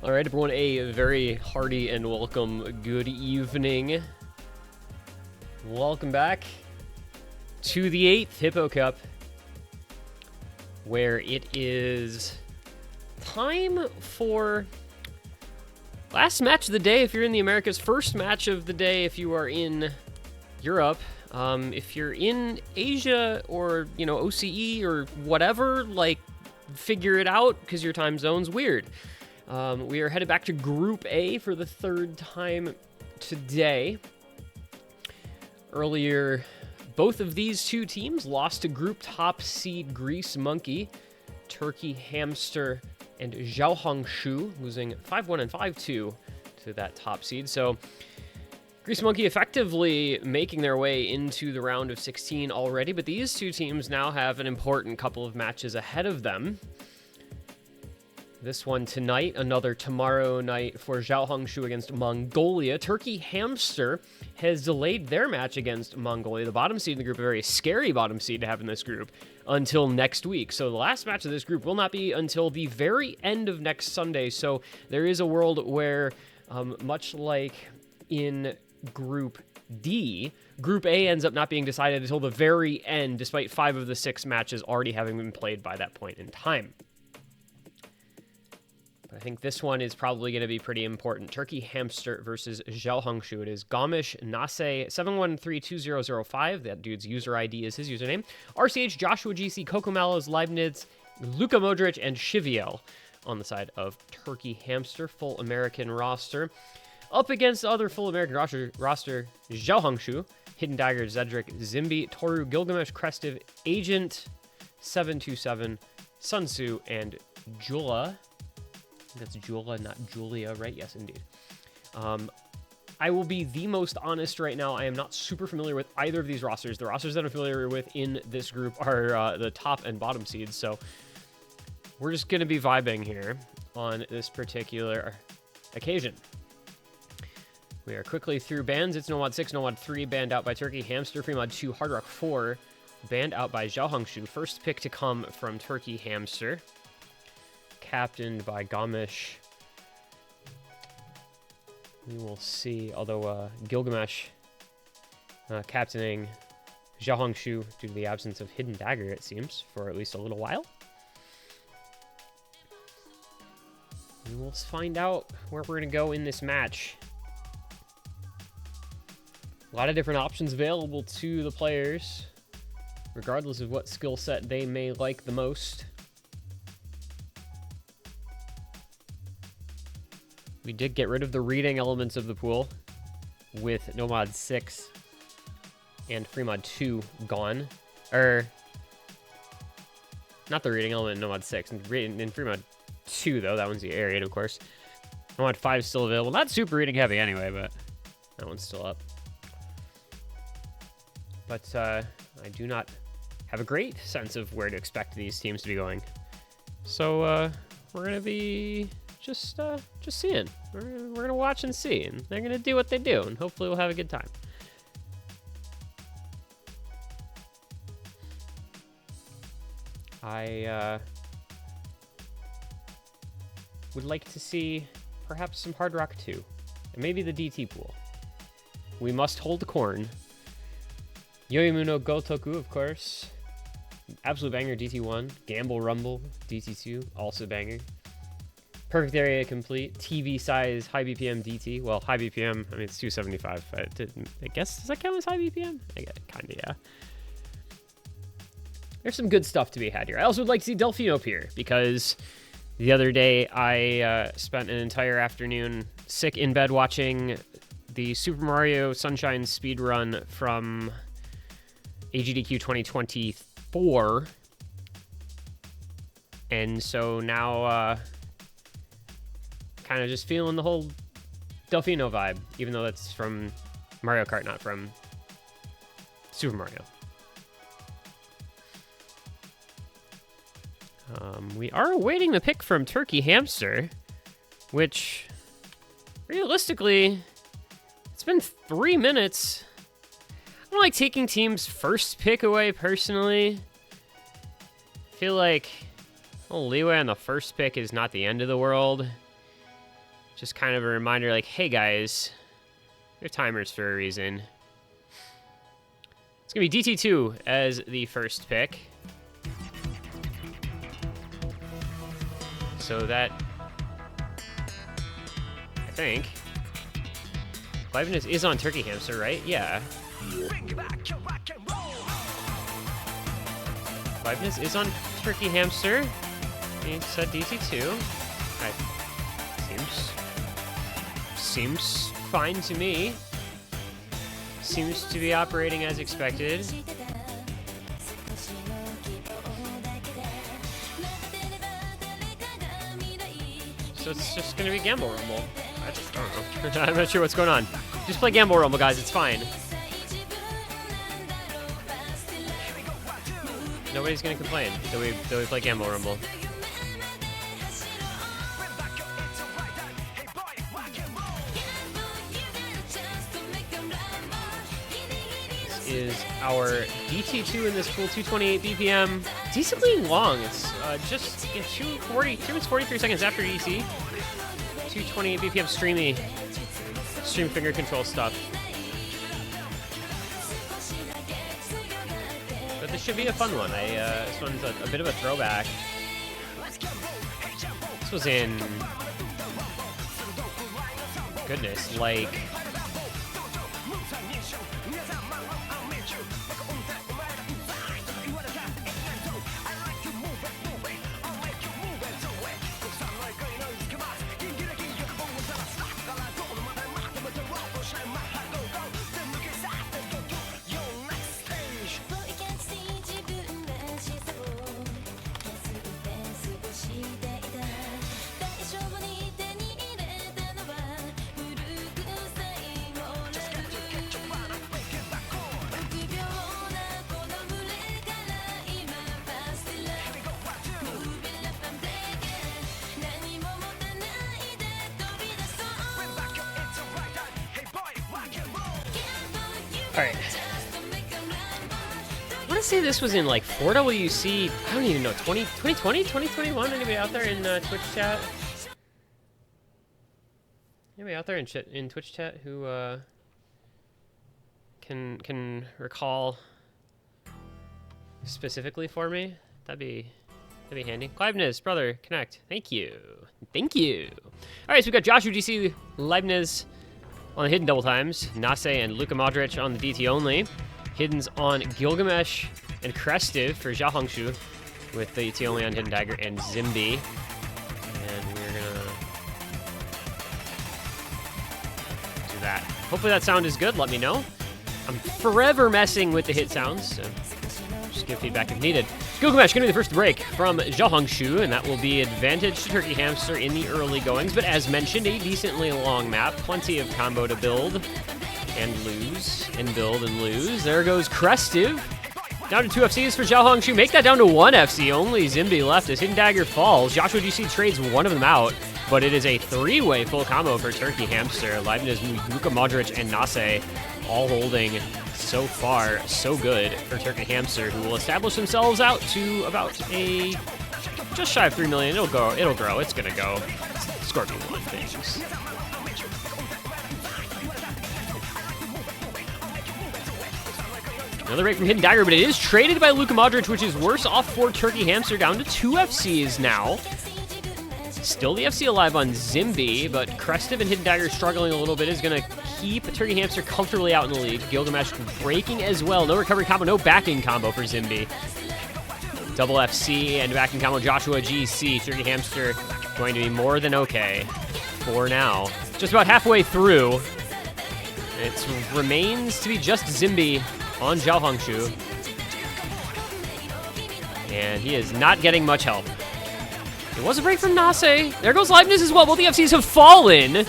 All right, everyone, a very hearty and welcome good evening. Welcome back to the 8th Hippo Cup, where it is time for last match of the day if you're in the Americas, first match of the day if you are in Europe. If you're in Asia or, OCE or whatever, figure it out because your time zone's weird. We are headed back to Group A for the third time today. Earlier, both of these two teams lost to group top seed Grease Monkey, Turkey Hamster, and Xiaohongshu, losing 5-1 and 5-2 to that top seed. So Grease Monkey effectively making their way into the round of 16 already, but these two teams now have an important couple of matches ahead of them. This one tonight, another tomorrow night for Xiaohongshu against Mongolia. Turkey Hamster has delayed their match against Mongolia, the bottom seed in the group, a very scary bottom seed to have in this group, until next week. So the last match of this group will not be until the very end of next Sunday. So there is a world where, much like in Group D, Group A ends up not being decided until the very end, despite 5 of the 6 matches already having been played by that point in time. I think this one is probably going to be pretty important. Turkey Hamster versus Xiaohongshu. It is Gomish Nase 7132005. That dude's user ID is his username. RCH, Joshua GC, Cocomellos, Leibniz, Luka Modric, and Shiviel on the side of Turkey Hamster. Full American roster. Up against the other full American roster Xiaohongshu, Hidden Dagger, Zedric, Zimbi, Toru, Gilgamesh, Crestive, Agent, 727, Sun Tzu, and Jula. That's Jula, not Julia, right? Yes, indeed. I will be the most honest right now. I am not super familiar with either of these rosters. The rosters that I'm familiar with in this group are the top and bottom seeds, so we're just going to be vibing here on this particular occasion. We are quickly through bans. It's Nomad 6, Nomad 3, banned out by Turkey Hamster. Fremod 2, Hard Rock 4, banned out by Xiaohongshu. First pick to come from Turkey Hamster, captained by Gomish. We will see, although Gilgamesh captaining Xiaohongshu due to the absence of Hidden Dagger, it seems, for at least a little while. We will find out where we're going to go in this match. A lot of different options available to the players, regardless of what skill set they may like the most. We did get rid of the reading elements of the pool with Nomad 6 and Fremod 2 gone. Not the reading element in Nomad 6. In Fremod 2, though, that one's the Ariad, of course. Nomad 5 is still available. Not super reading heavy anyway, but that one's still up. But I do not have a great sense of where to expect these teams to be going. So we're going to be just seeing. We're going to watch and see, and they're going to do what they do, and hopefully we'll have a good time. I would like to see perhaps some Hard Rock 2, and maybe the DT pool. We must hold the corn. Yoimu no Gotoku, of course. Absolute banger, DT1. Gamble Rumble, DT2, also banger. Perfect area complete. TV size, high BPM DT. Well, high BPM, I mean, it's 275. I guess, does that count as high BPM? I guess, kind of, yeah. There's some good stuff to be had here. I also would like to see Delfino Pier, because the other day I spent an entire afternoon sick in bed watching the Super Mario Sunshine speedrun from AGDQ 2024. And so now, kind of just feeling the whole Delfino vibe, even though that's from Mario Kart, not from Super Mario. We are awaiting the pick from Turkey Hamster, which realistically, it's been 3 minutes. I don't like taking teams' first pick away personally. I feel like leeway on the first pick is not the end of the world. Just kind of a reminder, like, hey guys, your timers for a reason. It's gonna be DT2 as the first pick. So that, I think, Liveness is on Turkey Hamster, right? Yeah. Liveness is on Turkey Hamster. He said DT2. Seems fine to me. Seems to be operating as expected. So it's just gonna be Gamble Rumble. I don't know. I'm not sure what's going on. Just play Gamble Rumble, guys. It's fine. Nobody's gonna complain that we play Gamble Rumble. Is our DT2 in this full 228 BPM. Decently long. It's just 2 minutes 43 seconds after DC. 228 BPM stream finger control stuff. But this should be a fun one. This one's a bit of a throwback. This was in, goodness, like, alright. I want to say this was in like 4WC, I don't even know, 2020, 2021? Anybody out there in Twitch chat? Anybody out there in Twitch chat who can recall specifically for me? That'd be handy. Leibniz, brother, connect. Thank you. Thank you. Alright, so we've got Joshua GC, Leibniz on the hidden double times, Nase and Luka Modric on the DT only. Hiddens on Gilgamesh and Krestiv for Xiaohongshu, with the DT only on Hidden Dagger and Zimby. And we're gonna do that. Hopefully that sound is good, let me know. I'm forever messing with the hit sounds, so just give feedback if needed. Gilgamesh gonna be the first break from Xiaohongshu, and that will be advantage to Turkey Hamster in the early goings, but as mentioned, a decently long map, plenty of combo to build and lose, and build and lose. There goes Krestiv. Down to 2 FCs for Xiaohongshu. Make that down to 1 FC. Only Zimby left as Hidden Dagger falls. Joshua GC trades one of them out, but it is a 3-way full combo for Turkey Hamster. Leibniz, Luka Modric, and Nase all holding so far so good for Turkey Hamster, who will establish themselves out to about a just shy of 3 million. It'll grow. It's gonna go. Scorpion 1 things. Another break from Hidden Dagger, but it is traded by Luka Modric, which is worse off for Turkey Hamster, down to 2 FCs now. Still the FC alive on Zimby, but Krestiv and Hidden Dagger struggling a little bit is going to keep Turkey Hamster comfortably out in the lead. Gilgamesh breaking as well. No recovery combo, no backing combo for Zimby. Double FC and backing combo Joshua GC. Turkey Hamster going to be more than okay for now. Just about halfway through. It remains to be just Zimby on Xiaohongshu. And he is not getting much help. It was a break from Nase. There goes Leibniz as well. Both the FCs have fallen.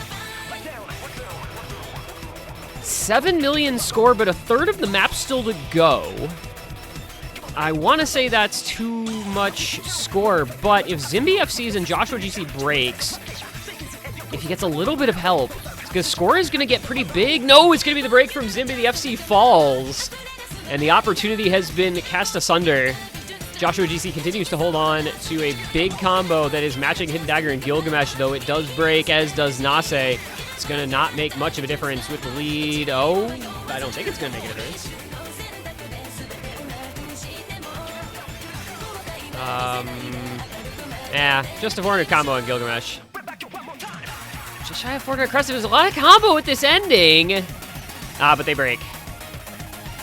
7 million score, but a third of the map still to go. I want to say that's too much score, but if Zimby FCs and Joshua GC breaks, if he gets a little bit of help, because score is going to get pretty big. No, it's going to be the break from Zimby. The FC falls, and the opportunity has been cast asunder. Joshua GC continues to hold on to a big combo that is matching Hidden Dagger and Gilgamesh, though it does break, as does Nase. It's going to not make much of a difference with the lead. Oh, I don't think it's going to make a difference. Yeah, just a 400 combo on Gilgamesh. Just shy of 400 Crested. There's a lot of combo with this ending. But they break.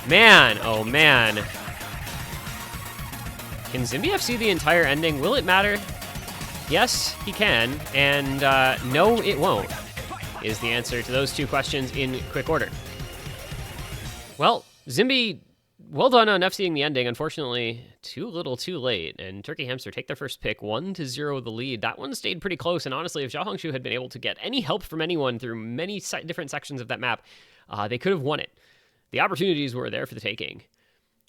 Man, oh man. Can Zimbiev see the entire ending? Will it matter? Yes, he can. And no, it won't, is the answer to those two questions in quick order. Well, Zimby, well done on FCing the ending. Unfortunately, too little too late. And Turkey Hamster take their first pick, 1-0 the lead. That one stayed pretty close. And honestly, if Xiaohongshu had been able to get any help from anyone through many different sections of that map, they could have won it. The opportunities were there for the taking,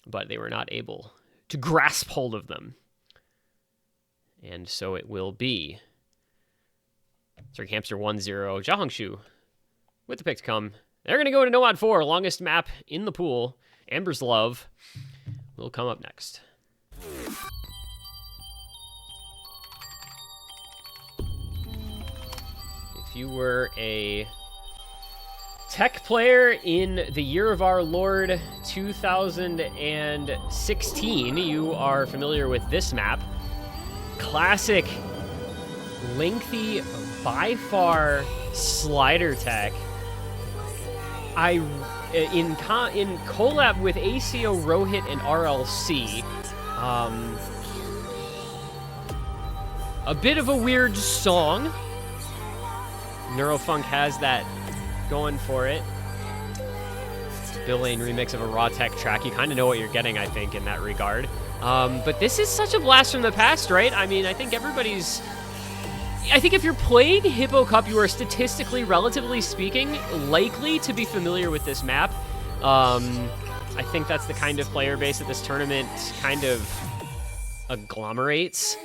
but they were not able to grasp hold of them. And so it will be Turkey Hamster 1-0. Xiaohongshu with the pick to come. They're going to go to No Mod 4, longest map in the pool. Amber's Love will come up next. If you were a tech player in the year of our Lord 2016, you are familiar with this map. Classic, lengthy, by far slider tech. In collab with ACO, Rohit, and RLC. A bit of a weird song. Neurofunk has that going for it. Bill Lane remix of a raw tech track. You kind of know what you're getting, I think, in that regard. But this is such a blast from the past, right? I mean, I think if you're playing Hippo Cup, you are statistically, relatively speaking, likely to be familiar with this map. I think that's the kind of player base that this tournament kind of agglomerates.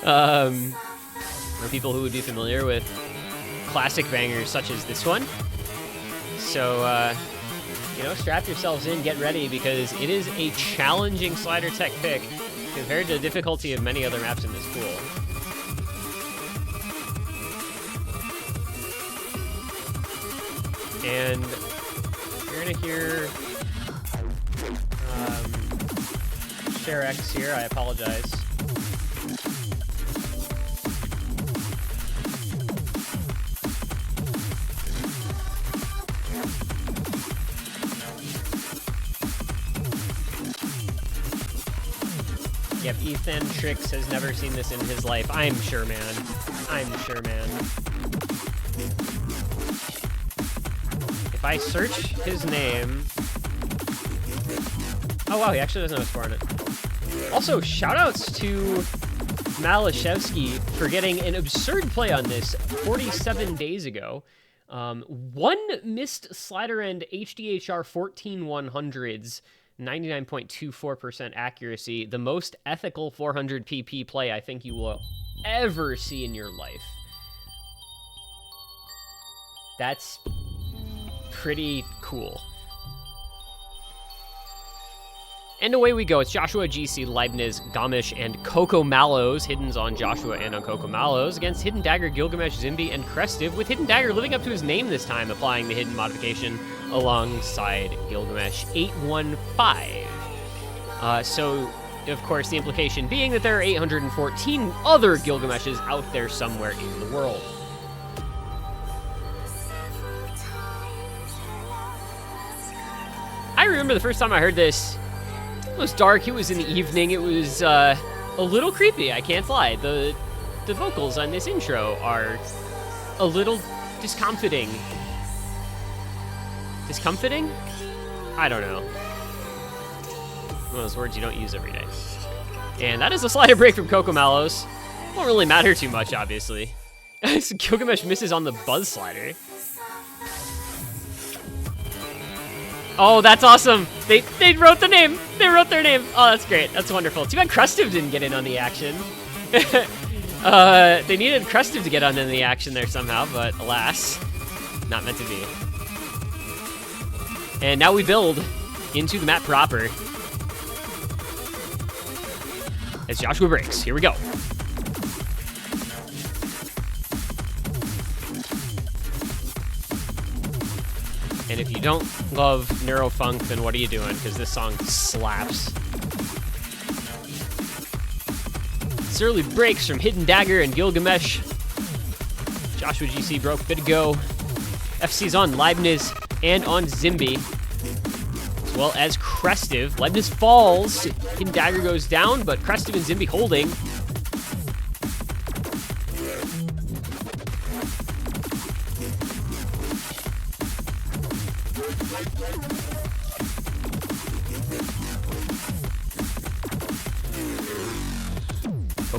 Or people who would be familiar with classic bangers such as this one. So, strap yourselves in, get ready, because it is a challenging slider tech pick compared to the difficulty of many other maps in this pool. And you're going to hear Share X here. I apologize. Yep, Ethan Trix has never seen this in his life. I'm sure, man. If I search his name... Oh, wow, he actually doesn't have a score on it. Also, shoutouts to Malashevsky for getting an absurd play on this 47 days ago. One missed slider end HDHR 14100s, 99.24% accuracy, the most ethical 400 pp play I think you will ever see in your life. That's pretty cool. And away we go. It's Joshua GC, Leibniz, Gamish, and Coco Mallows. Hiddens on Joshua and on Coco Mallows against Hidden Dagger, Gilgamesh, Zimby, and Crestive, with Hidden Dagger living up to his name this time, applying the hidden modification alongside Gilgamesh 815. So, of course, the implication being that there are 814 other Gilgameshes out there somewhere in the world. I remember the first time I heard this. It was dark, it was in the evening, it was a little creepy, I can't lie. The vocals on this intro are a little discomfiting. Discomfiting? I don't know. One of those words you don't use every day. And that is a slider break from Coco Mallows. Won't really matter too much, obviously. Gilgamesh misses on the buzz slider. Oh, that's awesome. They wrote the name. They wrote their name. Oh, that's great. That's wonderful. Too bad Crestive didn't get in on the action. They needed Crestive to get on in the action there somehow, but alas, not meant to be. And now we build into the map proper. as Joshua breaks. Here we go. And if you don't love Neurofunk, then what are you doing? Because this song slaps. This early breaks from Hidden Dagger and Gilgamesh. Joshua GC broke a bit ago. FC's on Leibniz and on Zimby, as well as Crestive. Leibniz falls. Hidden Dagger goes down, but Crestive and Zimby holding.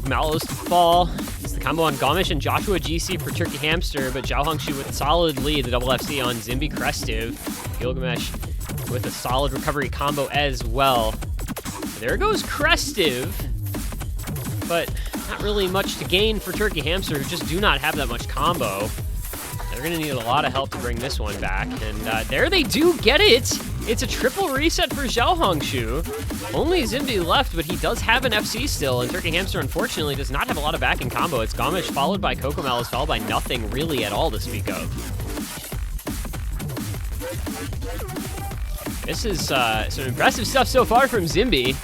Mallows to fall. It's the combo on Gomish and Joshua GC for Turkey Hamster, but Xiaohongshu with a solid lead. The double FC on Zimby Crestive. Gilgamesh with a solid recovery combo as well. There goes Crestive, but not really much to gain for Turkey Hamster, who just do not have that much combo. They're going to need a lot of help to bring this one back, and there they do get it! It's a triple reset for Xiaohongshu. Only Zimby left, but he does have an FC still, and Turkey Hamster, unfortunately, does not have a lot of backing combo. It's Gomish followed by Cocomelon, followed by nothing really at all to speak of. This is some impressive stuff so far from Zimby.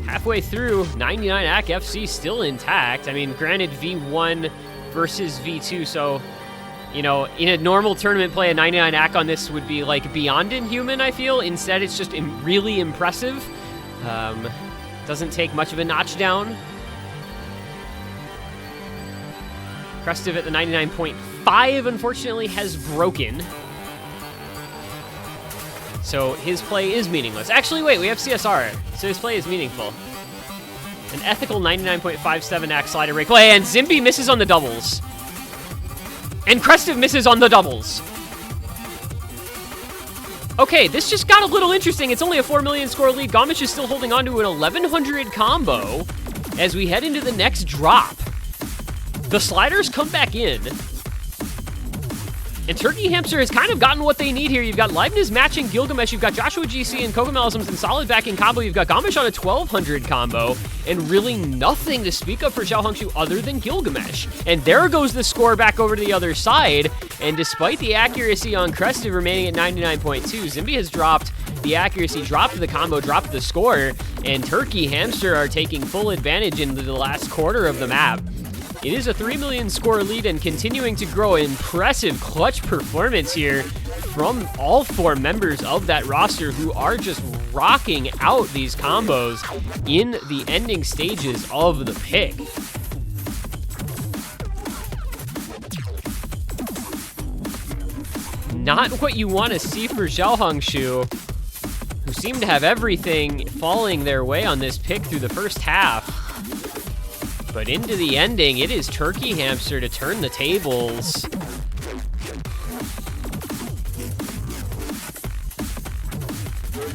Halfway through, 99 AC FC still intact. I mean, granted, V1 versus V2, so... You know, in a normal tournament play, a 99 AC on this would be, like, beyond inhuman, I feel. Instead, it's just really impressive. Doesn't take much of a notch down. Crestive at the 99.5, unfortunately, has broken. So his play is meaningless. Actually, wait, we have CSR, so his play is meaningful. An ethical 99.57 AC slider break play, and Zimby misses on the doubles. And Crestive misses on the doubles. Okay, this just got a little interesting. It's only a 4 million score lead. Gomish is still holding on to an 1100 combo as we head into the next drop. The sliders come back in. And Turkey Hamster has kind of gotten what they need here. You've got Leibniz matching Gilgamesh. You've got Joshua GC and Cocomelisms in solid backing combo. You've got Gomish on a 1200 combo. And really nothing to speak of for Xiaohongshu other than Gilgamesh. And there goes the score back over to the other side. And despite the accuracy on Crestive remaining at 99.2, Zimby has dropped the accuracy, dropped the combo, dropped the score. And Turkey Hamster are taking full advantage into the last quarter of the map. It is a 3 million score lead and continuing to grow. Impressive clutch performance here from all 4 members of that roster who are just rocking out these combos in the ending stages of the pick. Not what you want to see for Xiaohongshu, who seem to have everything falling their way on this pick through the first half. But into the ending, it is Turkey Hamster to turn the tables.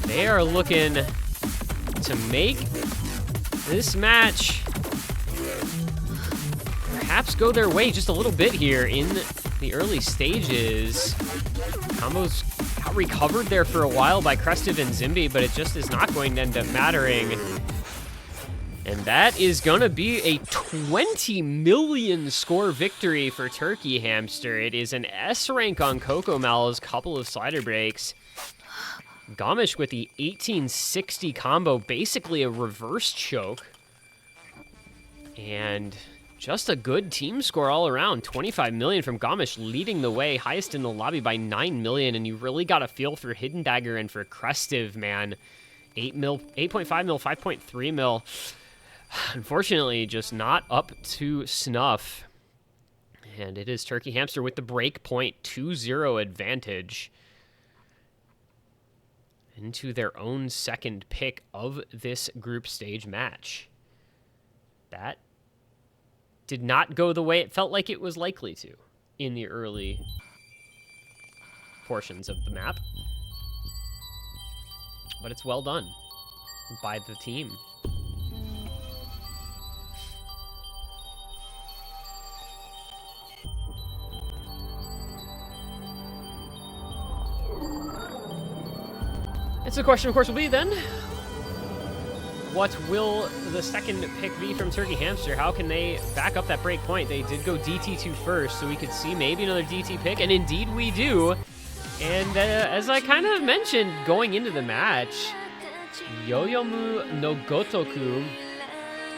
They are looking to make this match perhaps go their way just a little bit here in the early stages. Combos got recovered there for a while by Crestive and Zimby, but it just is not going to end up mattering. And that is going to be a 20 million score victory for Turkey Hamster. It is an S rank on Cocomelon's couple of slider breaks. Gomish with the 1860 combo, basically a reverse choke. And just a good team score all around. 25 million from Gomish leading the way, highest in the lobby by 9 million. And you really got a feel for Hidden Dagger and for Crestive, man. 8 mil, 8.5 mil, 5.3 mil. Unfortunately, just not up to snuff. And it is Turkey Hamster with the breakpoint 2-0 advantage into their own second pick of this group stage match. That did not go the way it felt like it was likely to in the early portions of the map. But it's well done by the team. And so the question, of course, will be then, what will the second pick be from Turkey Hamster? How can they back up that break point? They did go DT2 first, so we could see maybe another DT pick, and indeed we do. And as I kind of mentioned going into the match, Yoyomu no Gotoku,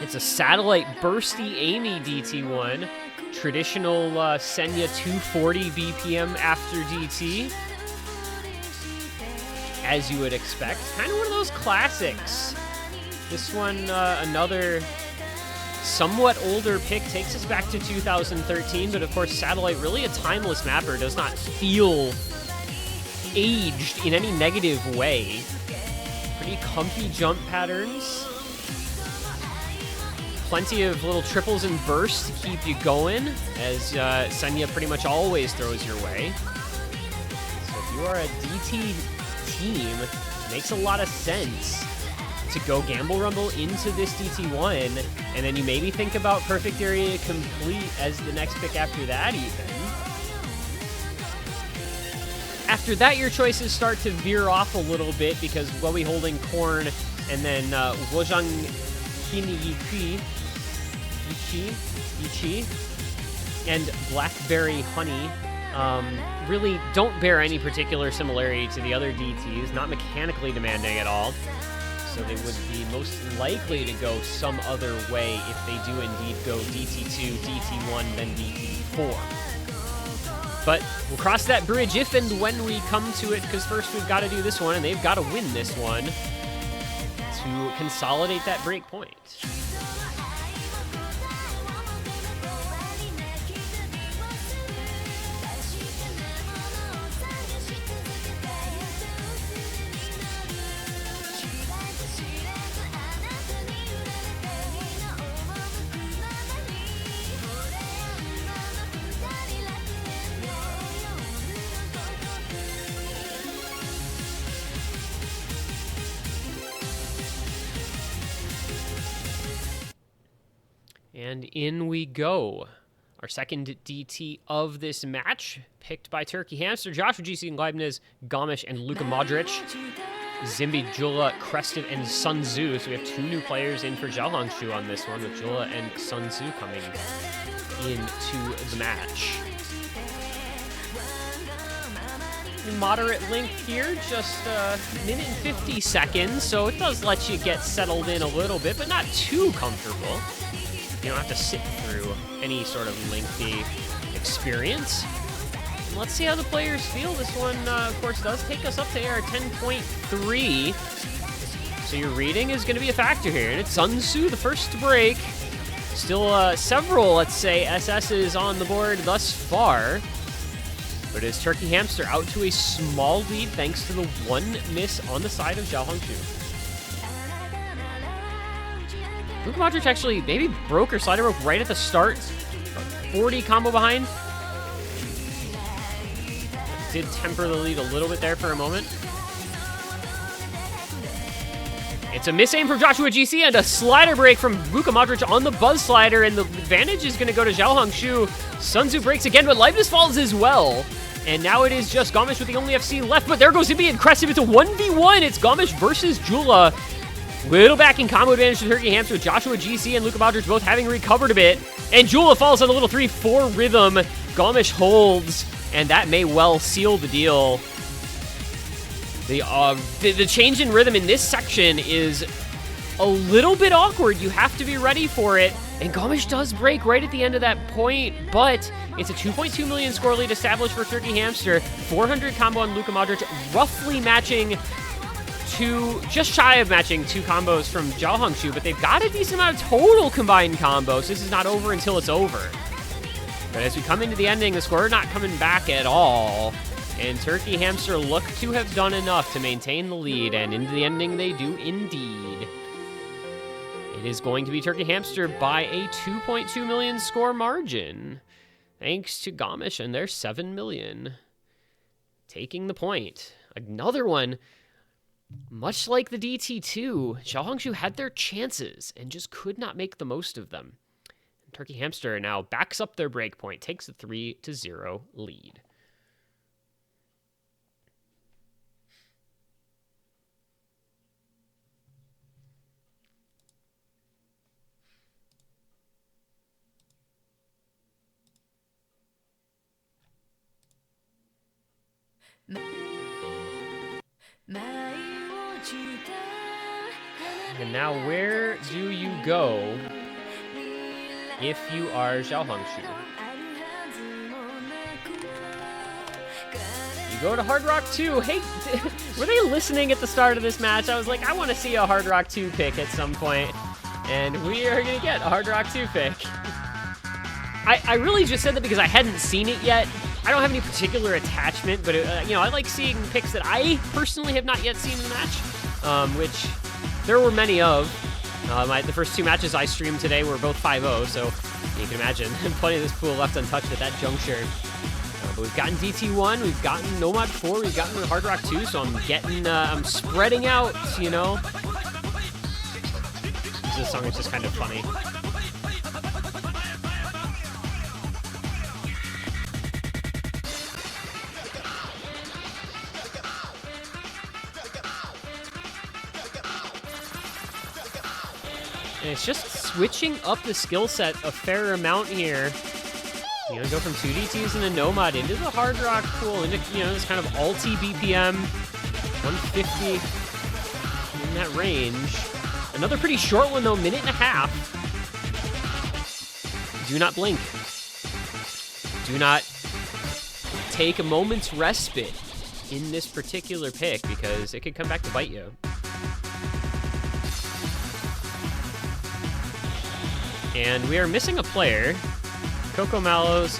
it's a satellite bursty Amy DT1, traditional Senya 240 BPM after DT, as you would expect. Kind of one of those classics. This one, another somewhat older pick, takes us back to 2013, but of course Satellite, really a timeless mapper, does not feel aged in any negative way. Pretty comfy jump patterns. Plenty of little triples and bursts to keep you going, as Senya pretty much always throws your way. So if you are a DT team, it makes a lot of sense to go Gamble Rumble into this DT1, and then you maybe think about Perfect Area Complete as the next pick after that even. After that, your choices start to veer off a little bit, because we'll be holding Corn and then Wojang Hini Yichi, and Blackberry Honey really don't bear any particular similarity to the other DTs, not mechanically demanding at all. So they would be most likely to go some other way if they do indeed go DT2, DT1, then DT4. But we'll cross that bridge if and when we come to it, because first we've got to do this one, and they've got to win this one to consolidate that break point. And in we go. Our second DT of this match, picked by Turkey Hamster, Joshua GC and Leibniz, Gomish, and Luka Modric. Zimbi, Jula, Crested, and Sun Tzu. So we have two new players in for Xiaohongshu on this one, with Jula and Sun Tzu coming into the match. Moderate length here, just a minute and 50 seconds, so it does let you get settled in a little bit, but not too comfortable. You don't have to sit through any sort of lengthy experience. Let's see how the players feel. This one, of course, does take us up to AR 10.3. So your reading is going to be a factor here. And it's Sun Tzu, the first to break. Still several, let's say, SSs on the board thus far. But it's Turkey Hamster out to a small lead thanks to the one miss on the side of Xiaohongshu. Luka Modric actually maybe broke her slider rope right at the start. 40 combo behind. Did temper the lead a little bit there for a moment. It's a miss aim from Joshua GC and a slider break from Luka Modric on the buzz slider, and the advantage is going to go to Xiaohongshu. Sun Tzu breaks again, but Leibniz falls as well. And now it is just Gomish with the only FC left, but there goes Zimbi and Crested. It's a 1v1. It's Gomish versus Jula. Little back in combo advantage to Turkey Hamster with Joshua GC and Luka Modric both having recovered a bit. And Jula falls on a little 3-4 rhythm. Gomish holds, and that may well seal the deal. The change in rhythm in this section is a little bit awkward. You have to be ready for it. And Gomish does break right at the end of that point, but it's a 2.2 million score lead established for Turkey Hamster. 400 combo on Luka Modric, roughly matching just shy of matching two combos from Xiaohongshu, but they've got a decent amount of total combined combos. This is not over until it's over. But as we come into the ending, the score not coming back at all. And Turkey Hamster look to have done enough to maintain the lead, and into the ending they do indeed. It is going to be Turkey Hamster by a 2.2 million score margin, thanks to Gomish and their 7 million. Taking the point. Another one. Much like the DT2, Xiaohongshu had their chances and just could not make the most of them. And Turkey Hamster now backs up their breakpoint, takes a 3-0 lead. And now where do you go if you are Xiaohongshu? You go to Hard Rock 2. Hey, were they listening at the start of this match? I was like, I want to see a Hard Rock 2 pick at some point. And we are going to get a Hard Rock 2 pick. I really just said that because I hadn't seen it yet. I don't have any particular attachment, but you know, I like seeing picks that I personally have not yet seen in the match, which there were many of. The first two matches I streamed today were both 5-0, so you can imagine plenty of this pool left untouched at that juncture. But we've gotten DT1, we've gotten Nomad 4, we've gotten Hard Rock 2, so I'm spreading out, you know. This song is just kind of funny. And it's just switching up the skill set a fair amount here. You know, go from 2 DTs and a Nomad into the Hard Rock pool, into, you know, this kind of alti BPM, 150 in that range. Another pretty short one, though, minute and a half. Do not blink. Do not take a moment's respite in this particular pick, because it could come back to bite you. And we are missing a player. Coco Mallows,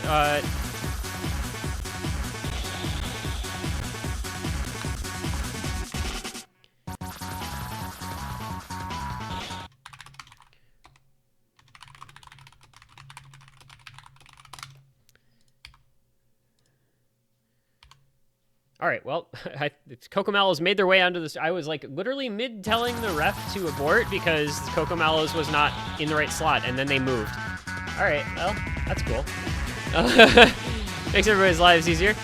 all right, well, Cocomellos made their way onto this. I was like literally mid-telling the ref to abort because Cocomellos was not in the right slot, and then they moved. All right, well, that's cool. Makes everybody's lives easier.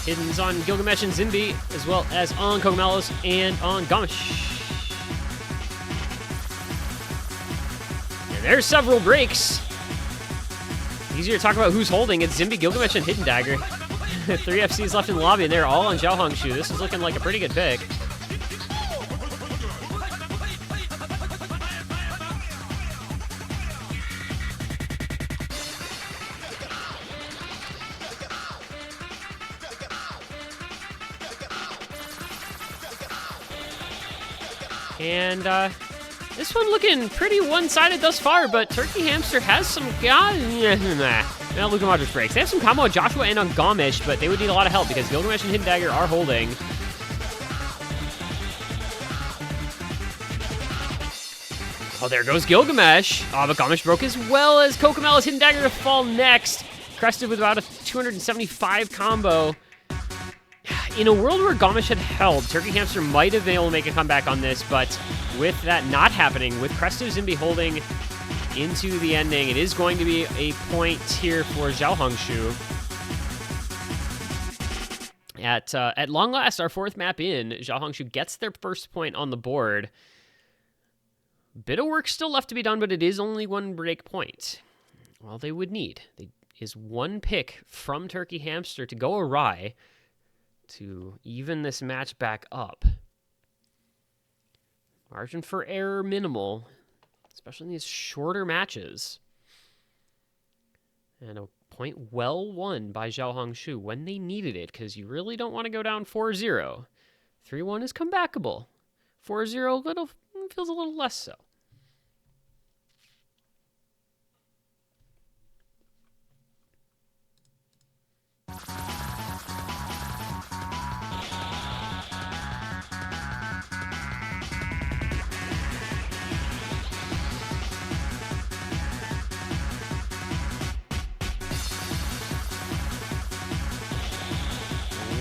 Hidden's on Gilgamesh and Zimby, as well as on Cocomellos and on Gamish. And there's several breaks. Easier to talk about who's holding. It's Zimby, Gilgamesh, and Hidden Dagger. 3 FCs left in the lobby, and they're all on Xiaohongshu. This is looking like a pretty good pick. And this one looking pretty one-sided thus far, but Turkey Hamster has some now Luka Modric breaks. They have some combo on Joshua and on Gamish, but they would need a lot of help because Gilgamesh and Hidden Dagger are holding. Oh, there goes Gilgamesh. Oh, but Gamish broke as well as Cocomello's Hidden Dagger to fall next. Crested with about a 275 combo. In a world where Gamish had held, Turkey Hamster might have been able to make a comeback on this, but with that not happening, with Cresto Zimby holding into the ending, it is going to be a point here for Xiaohongshu. At long last, our fourth map in, Xiaohongshu gets their first point on the board. Bit of work still left to be done, but it is only one break point. All they would need is one pick from Turkey Hamster to go awry to even this match back up. Margin for error minimal, especially in these shorter matches. And a point well won by Xiaohongshu when they needed it, because you really don't want to go down 4-0. 3-1 is comebackable. 4-0 feels a little less so.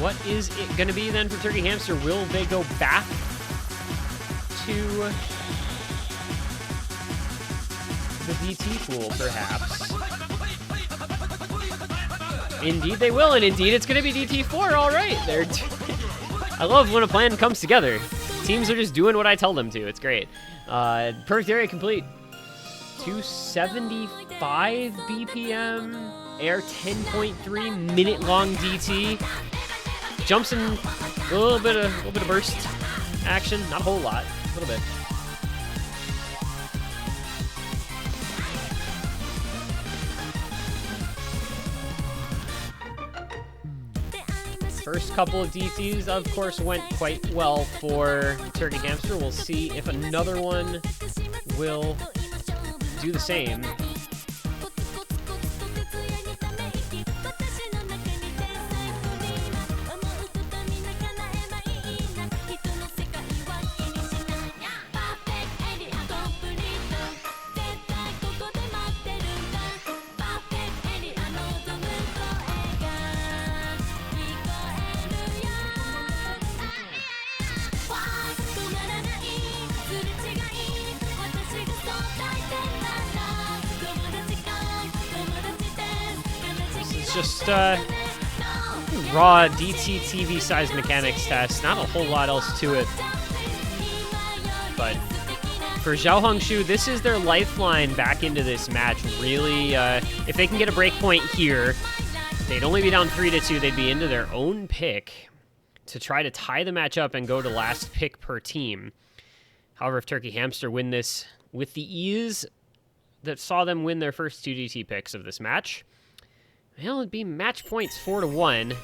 What is it going to be then for Turkey Hamster? Will they go back to the DT pool, perhaps? Indeed they will, and indeed it's going to be DT4. All right. I love when a plan comes together. Teams are just doing what I tell them to. It's great. Perfect area complete. 275 BPM, air 10.3 minute long DT. Jumps in a little bit of burst action, not a whole lot, a little bit. First couple of DTs, of course, went quite well for Turkey Hamster. We'll see if another one will do the same. Just raw DT TV size mechanics test. Not a whole lot else to it. But for Xiaohongshu, this is their lifeline back into this match. Really, if they can get a break point here, they'd only be down 3-2. They'd be into their own pick to try to tie the match up and go to last pick per team. However, if Turkey Hamster win this with the ease that saw them win their first 2 DT picks of this match, well, it'd be match points 4-1.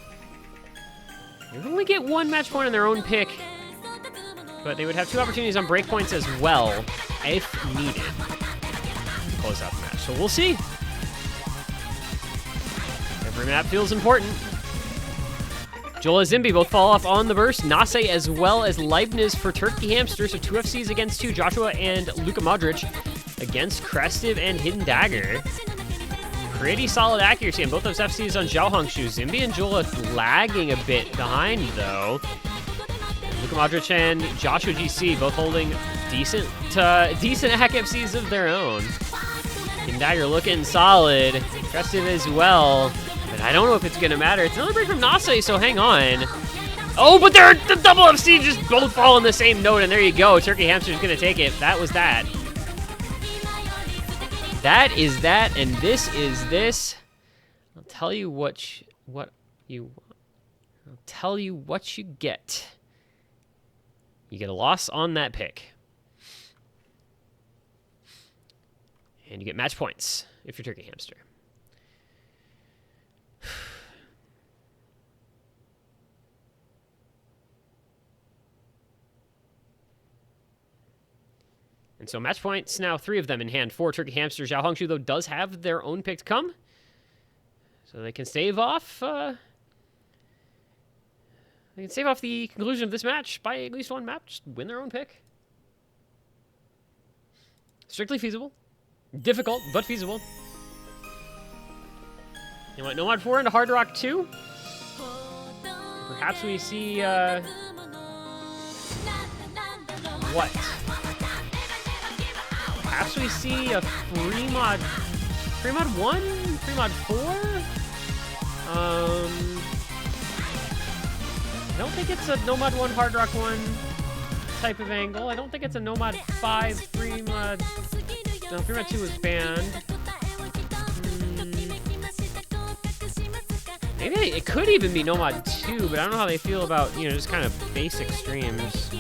They would only get 1 match point on their own pick, but they would have 2 opportunities on break points as well, if needed, to close out the match. So we'll see. Every map feels important. Joel and Zimby both fall off on the burst. Nase as well as Leibniz for Turkey Hamster. So 2 FCs against 2. Joshua and Luka Modric against Krestiv and Hidden Dagger. Pretty solid accuracy on both those FCs on Xiaohongshu. Zimby and Joel lagging a bit behind, though. Luka Modric and Joshua GC both holding decent hack FCs of their own. Hidden Dagger looking solid. Krestiv as well. But I don't know if it's going to matter. It's another break from Nase, so hang on. Oh, but they're the double FC just both fall on the same note, and there you go. Turkey Hamster's going to take it. That was that. That is that, and this is this. I'll tell you what you get. You get a loss on that pick. And you get match points if you're Turkey Hamster. And so match points, now 3 of them in hand for Turkey Hamster. Xiaohongshu, though, does have their own pick to come. So they can stave off the conclusion of this match by at least 1 map. Just win their own pick. Strictly feasible. Difficult, but feasible. You want Nomad 4 into Hard Rock 2? Perhaps we see, what? Perhaps we see a free mod 1? Free mod 4? I don't think it's a Nomad 1, Hard Rock 1 type of angle. I don't think it's a Nomad 5 free mod. No, free mod 2 was banned. Maybe it could even be Nomad 2, but I don't know how they feel about, just kind of basic streams.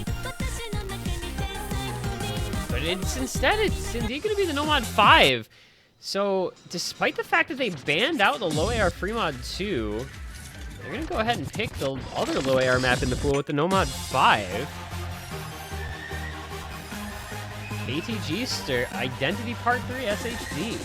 But it's indeed going to be the Nomad 5. So, despite the fact that they banned out the low AR free mod 2, they're going to go ahead and pick the other low AR map in the pool with the Nomad 5. ATG Stir Identity Part 3 SHD.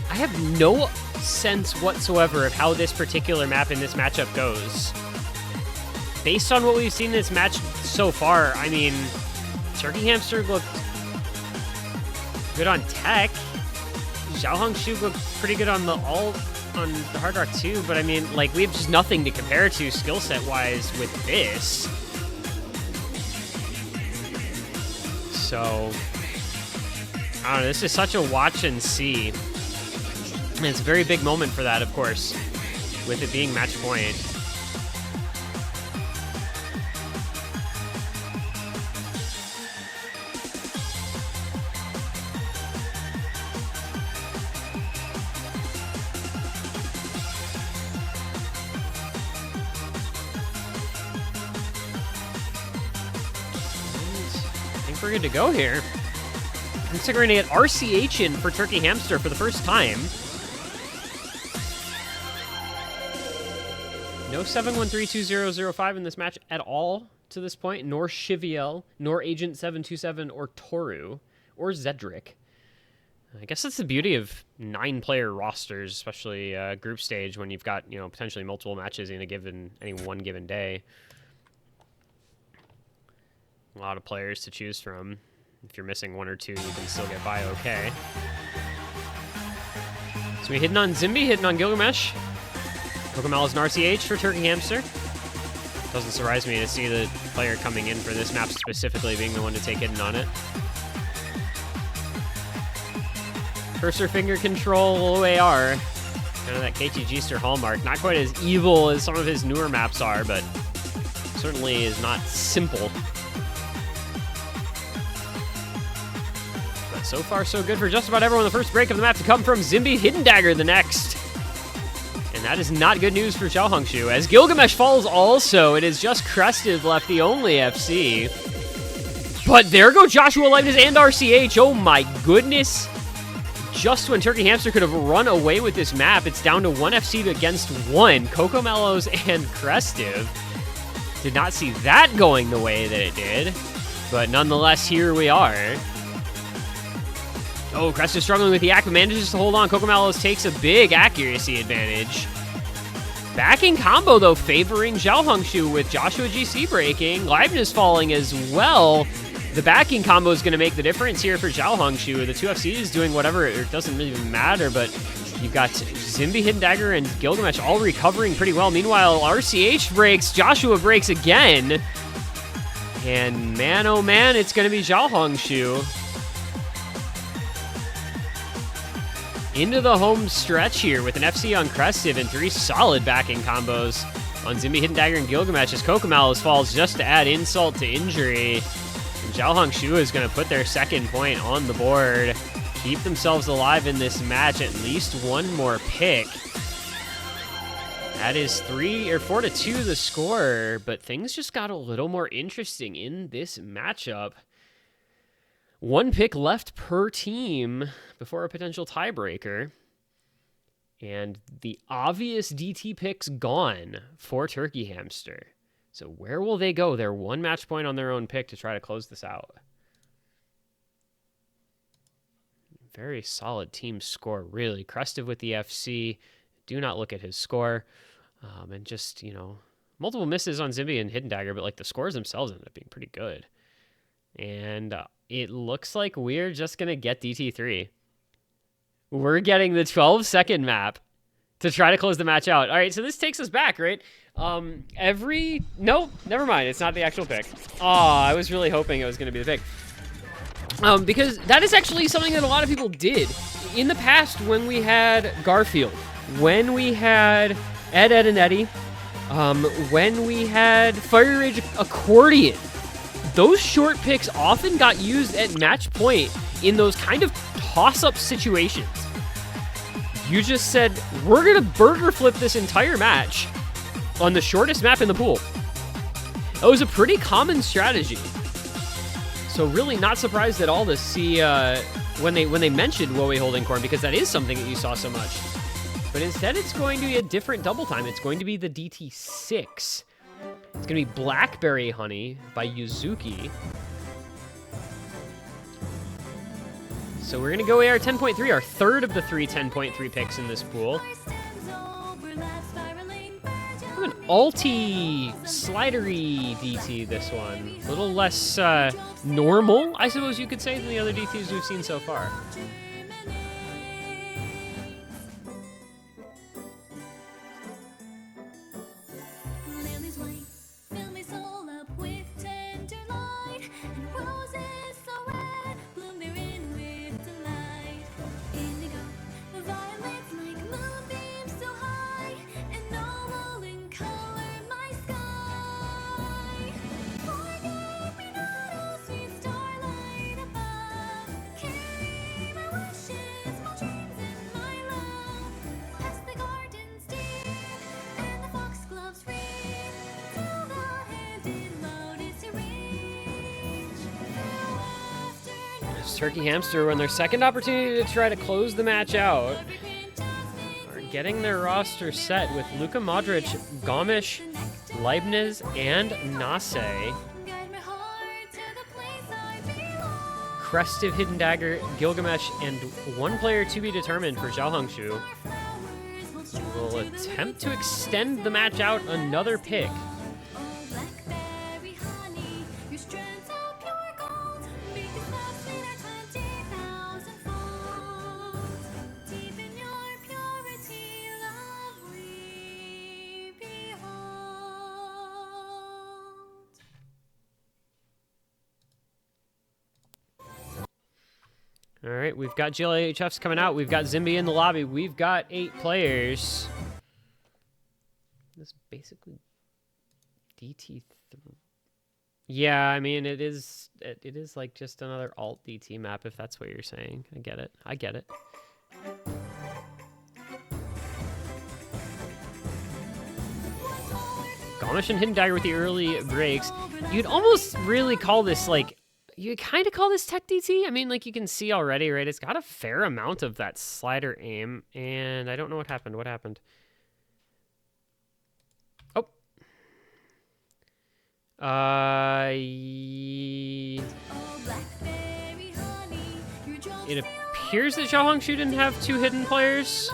I have no sense whatsoever of how this particular map in this matchup goes. Based on what we've seen in this match so far, I mean, Turkey Hamster looked good on tech. Xiaohongshu looked pretty good on the hard rock too, but I mean, like, we have just nothing to compare to skill set wise with this. So, I don't know, this is such a watch and see. And it's a very big moment for that, of course, with it being match point. We're good to go here. Looks like we're gonna get RCH in for Turkey Hamster for the first time. No 7132005 in this match at all to this point, nor Shiviel, nor Agent 727, or Toru, or Zedric. I guess that's the beauty of 9-player rosters, especially group stage, when you've got, you know, potentially multiple matches in any one given day. A lot of players to choose from. If you're missing one or two, you can still get by okay. So we hitting on Zimby, hitting on Gilgamesh. Cocomelon's an RCH for Turkey Hamster. Doesn't surprise me to see the player coming in for this map specifically being the one to take hidden on it. Cursor finger control OAR. Kind of that KTG-ster hallmark. Not quite as evil as some of his newer maps are, but certainly is not simple. So far, so good for just about everyone. The first break of the map to come from Zimby, Hidden Dagger the next. And that is not good news for Xiaohongshu. As Gilgamesh falls also, it is just Crestive left, the only FC. But there go Joshua Leibniz and RCH. Oh my goodness. Just when Turkey Hamster could have run away with this map, it's down to 1 FC against 1. Cocomelons and Crestive. Did not see that going the way that it did. But nonetheless, here we are. Oh, Crest is struggling with the act, but manages to hold on. Cocomelons takes a big accuracy advantage. Backing combo, though, favoring Xiaohongshu with Joshua GC breaking. Leibniz falling as well. The backing combo is going to make the difference here for Xiaohongshu. The 2 FCs doing whatever, it doesn't really matter, but you've got Zimby, Hidden Dagger, and Gilgamesh all recovering pretty well. Meanwhile, RCH breaks, Joshua breaks again. And man, oh man, it's going to be Xiaohongshu. Into the home stretch here with an FC on Crestive and 3 solid backing combos on Zimby, Hidden Dagger, and Gilgamesh as Cocomelons falls just to add insult to injury. And Xiaohongshu is going to put their second point on the board, keep themselves alive in this match, at least one more pick. That is 4-2 the score, but things just got a little more interesting in this matchup. 1 pick left per team before a potential tiebreaker. And the obvious DT picks gone for Turkey Hamster. So where will they go? They're 1 match point on their own pick to try to close this out. Very solid team score, really. Crestive with the FC. Do not look at his score. And just, you know, multiple misses on Zimby and Hidden Dagger, but like the scores themselves ended up being pretty good. And it looks like we're just going to get DT3. We're getting the 12-second map to try to close the match out. All right, so this takes us back, right? No, never mind. It's not the actual pick. Oh, I was really hoping it was going to be the pick. Because that is actually something that a lot of people did. In the past, when we had Garfield, when we had Ed, and Eddie, when we had Fire Rage Accordion, those short picks often got used at match point in those kind of toss-up situations. You just said, we're going to burger flip this entire match on the shortest map in the pool. That was a pretty common strategy. So really not surprised at all to see when they mentioned Woe Holding Corn, because that is something that you saw so much. But instead, it's going to be a different double time. It's going to be the DT6. It's going to be Blackberry Honey by Yuzuki. So we're going to go AR 10.3, our third of the three 10.3 picks in this pool. An alty, slidery DT, this one. A little less normal, I suppose you could say, than the other DTs we've seen so far. Turkey Hamster, on their second opportunity to try to close the match out, are getting their roster set with Luka Modric, Gomish, Leibniz, and Nase. Crestive, Hidden Dagger, Gilgamesh, and one player to be determined for Xiaohongshu. Will attempt to extend the match out another pick. All right, we've got GLHFs coming out. We've got Zimby in the lobby. We've got 8 players. This is basically DT3. Yeah, I mean, it is like just another alt DT map, if that's what you're saying. I get it. I get it. Gomish and Hidden Dagger with the early breaks. You'd almost really call this like... You kind of call this tech DT. I mean, like you can see already, right? It's got a fair amount of that slider aim, and I don't know what happened. What happened? Oh. It appears that Xiaohongshu didn't have 2 hidden players.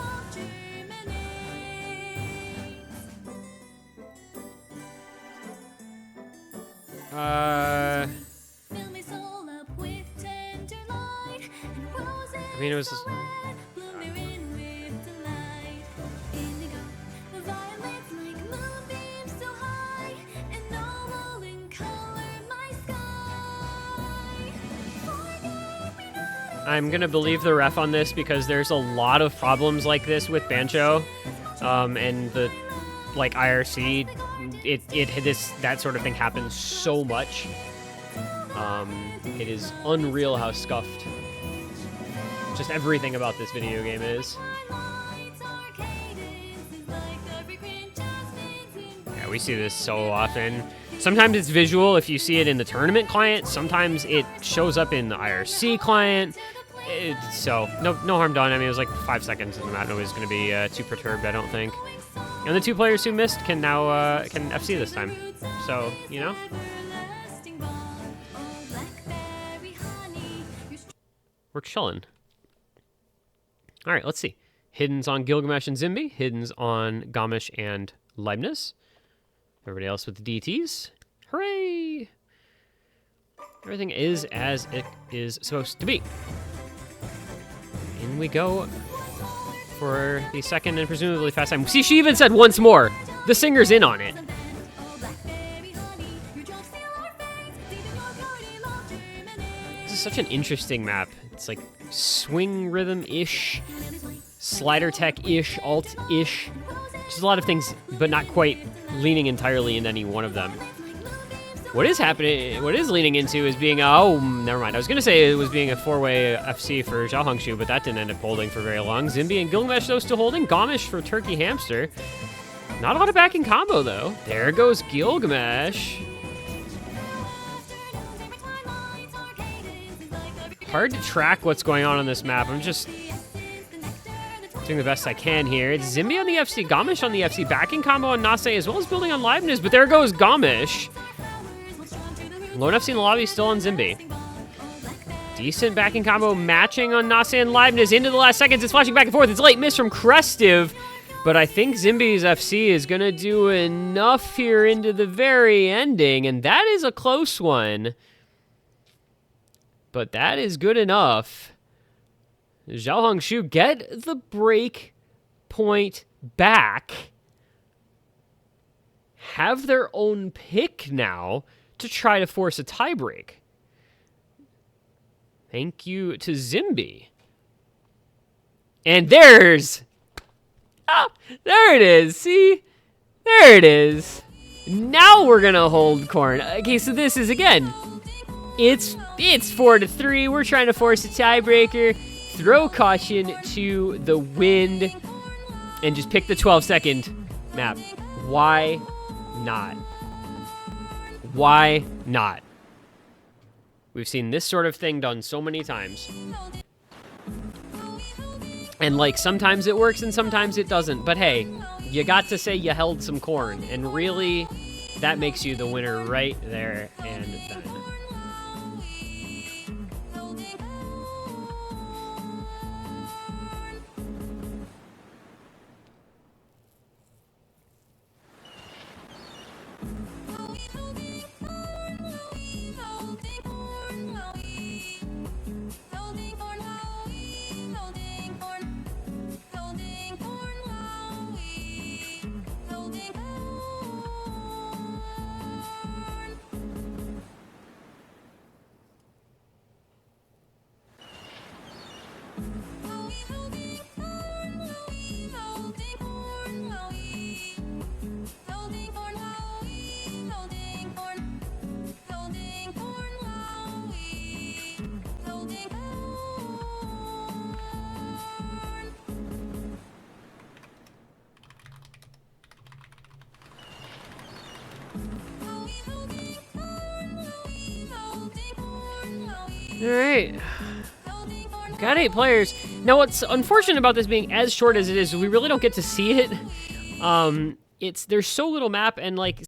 I mean, it was just... I'm gonna believe the ref on this because there's a lot of problems like this with Bancho, and the like IRC. That sort of thing happens so much. It is unreal how scuffed just everything about this video game is. Yeah, we see this so often. Sometimes it's visual if you see it in the tournament client. Sometimes it shows up in the IRC client. So no harm done. I mean, it was like 5 seconds in the map. Nobody's going to be too perturbed, I don't think. And the 2 players who missed can now can FC this time. So, you know. We're chilling. All right, let's see. Hiddens on Gilgamesh and Zimby. Hiddens on Gomish and Leibniz. Everybody else with the DTs. Hooray! Everything is as it is supposed to be. In we go for the second and presumably fast time. See, she even said once more. The singer's in on it. This is such an interesting map. It's like swing rhythm-ish, slider tech-ish, alt-ish. Just a lot of things, but not quite leaning entirely into any one of them. What is happening, what is leaning into is being, oh, never mind. I was going to say it was being a 4-way FC for Xiaohongshu, but that didn't end up holding for very long. Zimby and Gilgamesh, though, still holding. Gomish for Turkey Hamster. Not a lot of backing combo, though. There goes Gilgamesh. Hard to track what's going on this map. I'm just doing the best I can here. It's Zimby on the FC, Gomish on the FC, backing combo on Nase, as well as building on Leibniz, but there goes Gomish. Lone FC in the lobby, still on Zimby. Decent backing combo matching on Nase and Leibniz into the last seconds. It's flashing back and forth. It's late miss from Krestiv. But I think Zimbi's FC is going to do enough here into the very ending. And that is a close one. But that is good enough. Xiaohongshu get the break point back. Have their own pick now to try to force a tiebreak. Thank you to Zimbi. And there's... Ah, there it is. See? There it is. Now we're going to hold corn. Okay, so this is, again, it's 4-3. We're trying to force a tiebreaker. Throw caution to the wind. And just pick the 12-second map. Why not? Why not? We've seen this sort of thing done so many times. And, like, sometimes it works and sometimes it doesn't. But, hey, you got to say you held some corn. And really, that makes you the winner right there and then. All right. Got 8 players. Now, what's unfortunate about this being as short as it is, we really don't get to see it. There's so little map, and like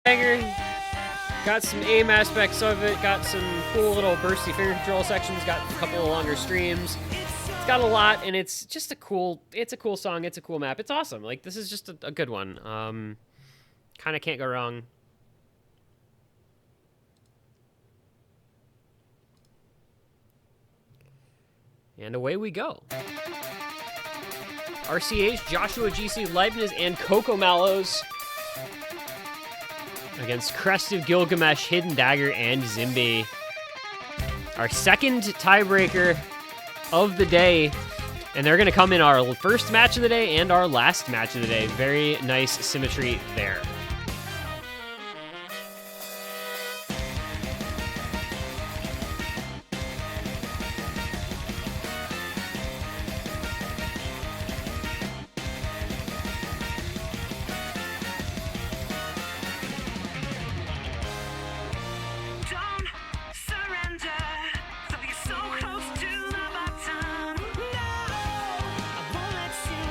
Dagger. Got some aim aspects of it, got some cool little bursty finger control sections, got a couple of longer streams. It's got a lot, and it's just a cool song, it's a cool map. It's awesome. Like, this is just a good one. Kind of can't go wrong. And away we go. RCH, Joshua GC, Leibniz, and Coco Mallows against Crested, Gilgamesh, Hidden Dagger, and Zimby. Our second tiebreaker of the day, and they're going to come in our first match of the day and our last match of the day. Very nice symmetry there.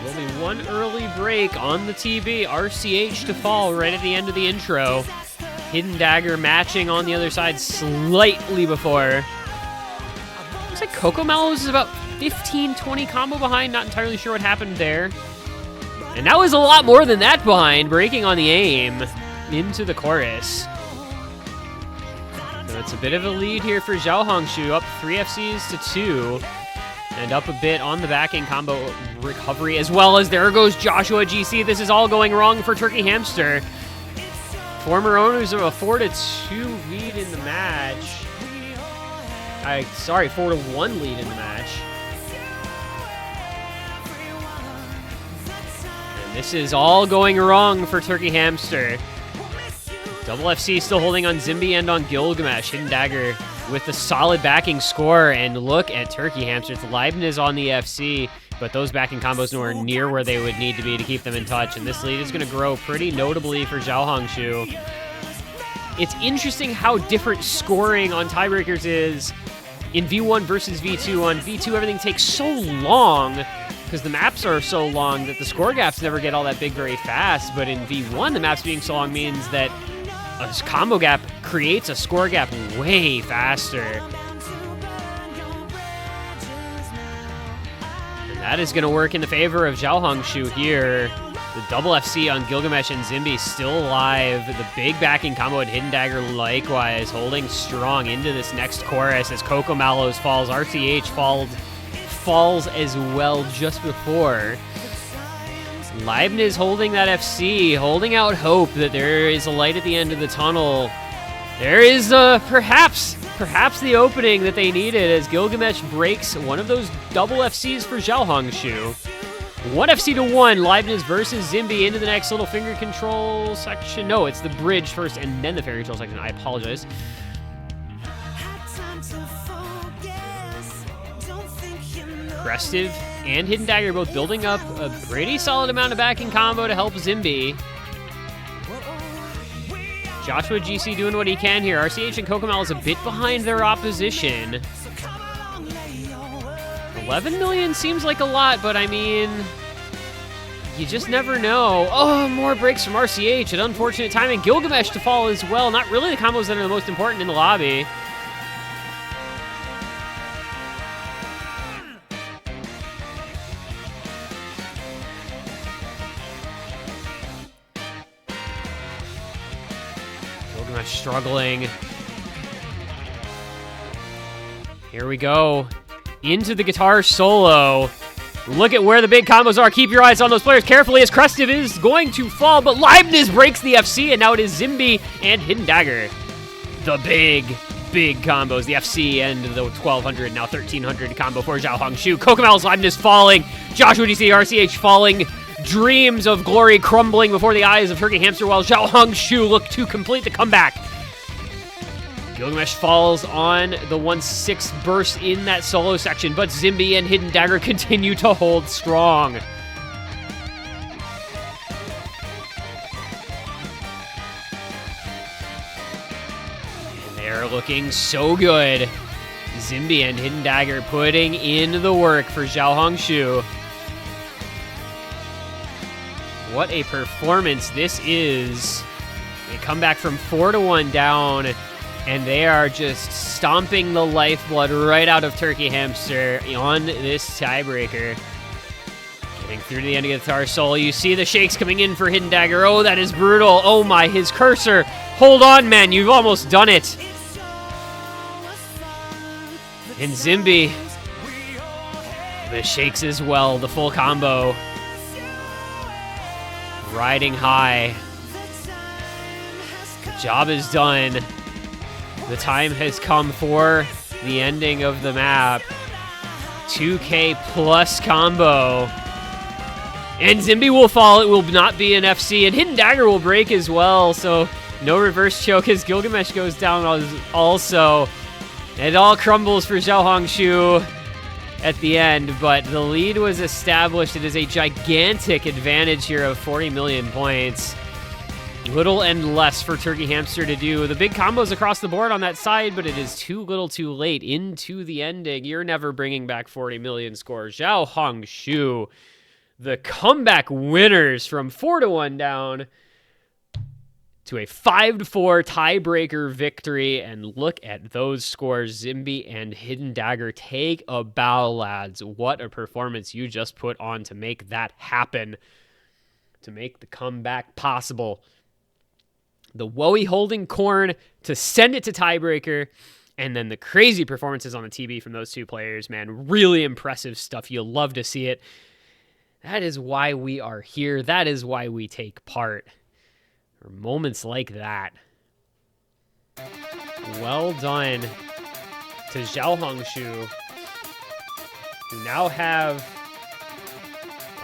Only one early break on the TB. RCH to fall right at the end of the intro. Hidden Dagger matching on the other side slightly before. Looks like Coco Mallows is about 15-20 combo behind. Not entirely sure what happened there. And that was a lot more than that behind, breaking on the aim into the chorus. So it's a bit of a lead here for Xiaohongshu, up 3 FCs to 2. And up a bit on the backing combo recovery, as well as there goes Joshua GC. This is all going wrong for Turkey Hamster. Former owners of a 4-2 lead in the match. 4-1 lead in the match. And this is all going wrong for Turkey Hamster. Double FC still holding on Zimby and on Gilgamesh. Hidden Dagger with the solid backing score, and look at Turkey Hamster. It's Leibniz on the FC, but those backing combos nowhere near where they would need to be to keep them in touch, and this lead is going to grow pretty notably for Xiaohongshu. It's interesting how different scoring on tiebreakers is in V1 versus V2. On V2, everything takes so long because the maps are so long that the score gaps never get all that big very fast, but in V1, the maps being so long means that a combo gap creates a score gap way faster. And that is going to work in the favor of Xiaohongshu here. The double FC on Gilgamesh and Zimby still alive. The big backing combo at Hidden Dagger likewise holding strong into this next chorus as Coco Mallows falls. RCH falls as well just before. Leibniz holding that FC, holding out hope that there is a light at the end of the tunnel. There is perhaps the opening that they needed as Gilgamesh breaks one of those double FCs for Xiaohongshu. 1 FC to 1, Leibniz versus Zimby into the next little finger control section. No, it's the bridge first and then the finger control section. I apologize. Crested and Hidden Dagger both building up a pretty solid amount of backing combo to help Zimby. Joshua GC doing what he can here. RCH and Coco Mallows is a bit behind their opposition. 11 million seems like a lot, but I mean, you just never know. Oh, more breaks from RCH. An unfortunate timing. Gilgamesh to fall as well. Not really the combos that are the most important in the lobby. Gilgamesh struggling. Here we go. Into the guitar solo. Look at where the big combos are. Keep your eyes on those players carefully as Crested is going to fall, but Leibniz breaks the FC, and now it is Zimby and Hidden Dagger. The big combos. The FC and the 1200, now 1300 combo for Xiaohongshu. Coco Mallows, Leibniz falling. Joshua DC, RCH falling. Dreams of glory crumbling before the eyes of Turkey Hamster while Xiaohongshu look to complete the comeback. Gilgamesh falls on the 1-6 burst in that solo section, but Zimby and Hidden Dagger continue to hold strong. And they're looking so good. Zimby and Hidden Dagger putting in the work for Xiaohongshu. What a performance this is. They come back from 4-1 down, and they are just stomping the lifeblood right out of Turkey Hamster on this tiebreaker. Getting through to the end of Guitar Soul. You see the shakes coming in for Hidden Dagger. Oh, that is brutal. Oh my, his cursor. Hold on, man. You've almost done it. And Zimby, the shakes as well. The full combo. Riding high. The job is done. The time has come for the ending of the map. 2K plus combo. And Zimby will fall. It will not be an FC. And Hidden Dagger will break as well. So no reverse choke as Gilgamesh goes down also. It all crumbles for Xiaohongshu at the end. But the lead was established. It is a gigantic advantage here of 40 million points. Little and less for Turkey Hamster to do. The big combos across the board on that side, but it is too little too late into the ending. You're never bringing back 40 million scores. Xiaohongshu, the comeback winners from 4-1 down to a 5-4 tiebreaker victory. And look at those scores. Zimby and Hidden Dagger, take a bow, lads. What a performance you just put on to make that happen, to make the comeback possible. The Woey holding corn to send it to tiebreaker, and then the crazy performances on the TB from those two players, man. Really impressive stuff. You'll love to see it. That is why we are here. That is why we take part. For moments like that. Well done to Xiaohongshu, who now have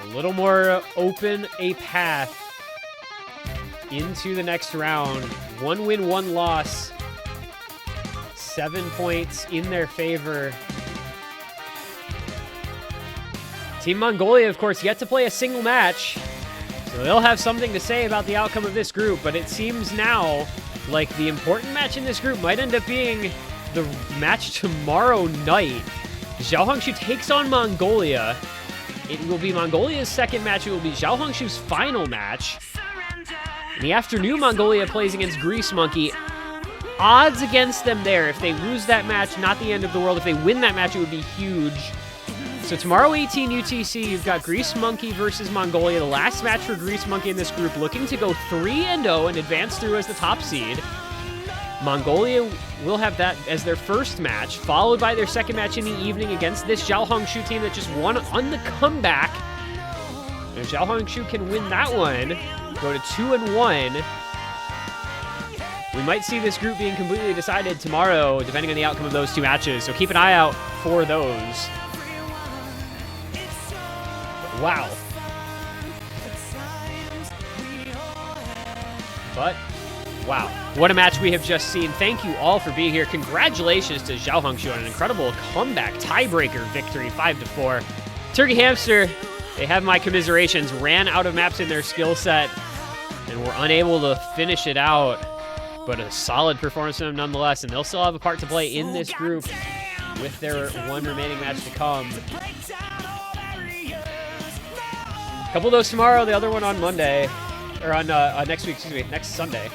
a little more open a path into the next round. 1 win, 1 loss. 7 points in their favor. Team Mongolia, of course, yet to play a single match. So they'll have something to say about the outcome of this group, but it seems now like the important match in this group might end up being the match tomorrow night. Xiaohongshu takes on Mongolia. It will be Mongolia's second match. It will be Xiaohongshu's final match. In the afternoon, Mongolia plays against Grease Monkey. Odds against them there. If they lose that match, not the end of the world. If they win that match, it would be huge. So tomorrow, 18 UTC, you've got Grease Monkey versus Mongolia. The last match for Grease Monkey in this group, looking to go 3-0 and advance through as the top seed. Mongolia will have that as their first match, followed by their second match in the evening against this Xiaohongshu team that just won on the comeback. If Xiaohongshu can win that one, go to 2-1. We might see this group being completely decided tomorrow, depending on the outcome of those two matches. So keep an eye out for those. Wow. But, wow. What a match we have just seen. Thank you all for being here. Congratulations to Xiaohongshu on an incredible comeback tiebreaker victory, 5-4. Turkey Hamster, they have my commiserations. Ran out of maps in their skill set and were unable to finish it out. But a solid performance from them nonetheless, and they'll still have a part to play in this group with their one remaining match to come. A couple of those tomorrow, the other one on Monday, or on next week, excuse me, next Sunday.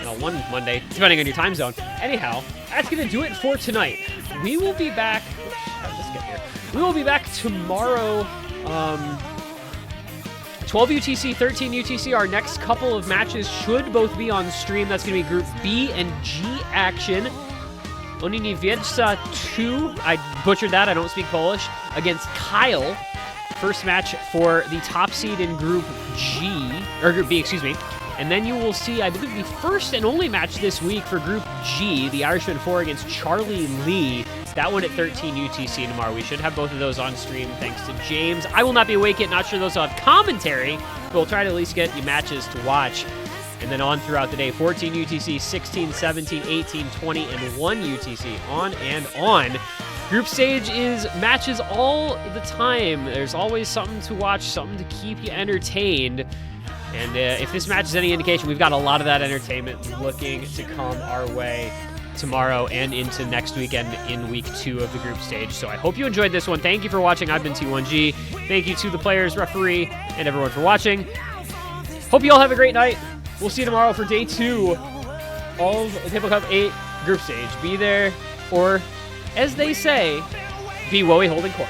No, one Monday, depending on your time zone. Anyhow, that's going to do it for tonight. We will be back, how did this get here? We will be back tomorrow, 12 UTC, 13 UTC. Our next couple of matches should both be on stream. That's going to be Group B and G action. Oniniewicza 2, I butchered that, I don't speak Polish, against Kyle. First match for the top seed in Group G, or Group B, excuse me. And then you will see, I believe, the first and only match this week for Group G, the Irishman 4 against Charlie Lee. That one at 13 UTC tomorrow. We should have both of those on stream, thanks to James. I will not be awake yet, not sure those will have commentary, but we'll try to at least get you matches to watch. And then on throughout the day, 14 UTC, 16, 17, 18, 20, and 1 UTC, on and on. Group stage is matches all the time. There's always something to watch, something to keep you entertained. And if this match is any indication, we've got a lot of that entertainment looking to come our way tomorrow and into next weekend in week 2 of the group stage. So I hope you enjoyed this one. Thank you for watching. I've been T1G. Thank you to the players, referee, and everyone for watching. Hope you all have a great night. We'll see you tomorrow for day 2 of the Hippo Cup 8 group stage. Be there, or as they say, be Wowie holding court.